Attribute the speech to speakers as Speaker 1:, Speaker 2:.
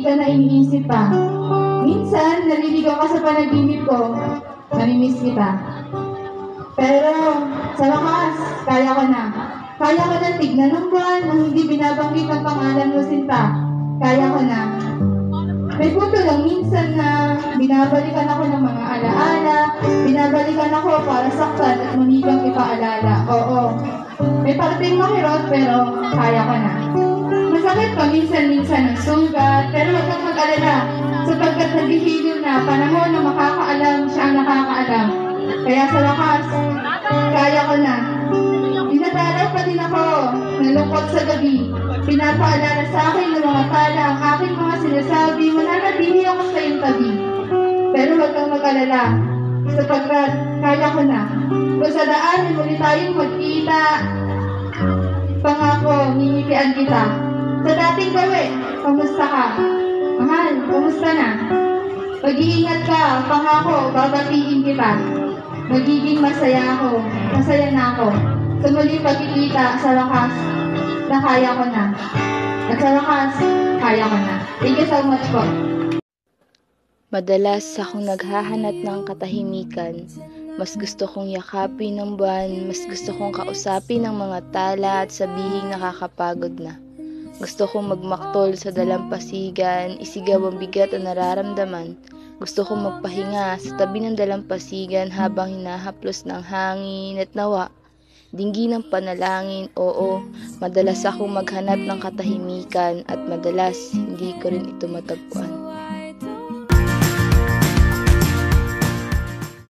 Speaker 1: ka na iniisip pa. Minsan, naliligaw ka sa panaginip ko. Namimiss kita. Pero, sa wakas, kaya ko na. Kaya ko na tignan ng buwan nang hindi binabanggit ang pangalan mo, Sinta. Kaya ko na. May punto lang minsan na binabalikan ako ng mga alaala, binabalikan ako para saktan at munigang ipaalala. Oo, may parating mahirot pero kaya ko na. Masakit pa minsan-minsan ang sugat, pero huwag kang mag-alala sapagkat naghihilom na panahon na makakaalam siya ang nakakaalam. Kaya sa wakas, kaya ko na. Dinadalaw pa din ako, nalungkot sa gabi. Pinapaalala sa akin ng mga tala ang aking mga sinasabi, mananatili ako sa iyong tabi. Pero huwag kang mag-alala, sapagkat kaya ko na. Kung sa daan, muli tayong magkita, pangako, ngingitian kita. Sa dating gawin, kamusta ka? Mahal, kamusta na? Mag-iingat ka, pangako, babatiin kita. Magiging masaya ako, masaya na ako. Sa muling pagkikita sa wakas, na kaya ko na. At sa wakas, kaya ko na. Thank you so much po.
Speaker 2: Madalas akong naghahanap ng katahimikan. Mas gusto kong yakapin ng buwan, mas gusto kong kausapin ng mga tala at sabihing nakakapagod na. Gusto kong magmaktol sa dalampasigan, isigaw ang bigat ang nararamdaman. Gusto kong magpahinga sa tabi ng dalampasigan habang hinahaplos ng hangin at nawa. Dinggin ng panalangin, oo, madalas akong maghanap ng katahimikan at madalas hindi ko rin ito matagpuan.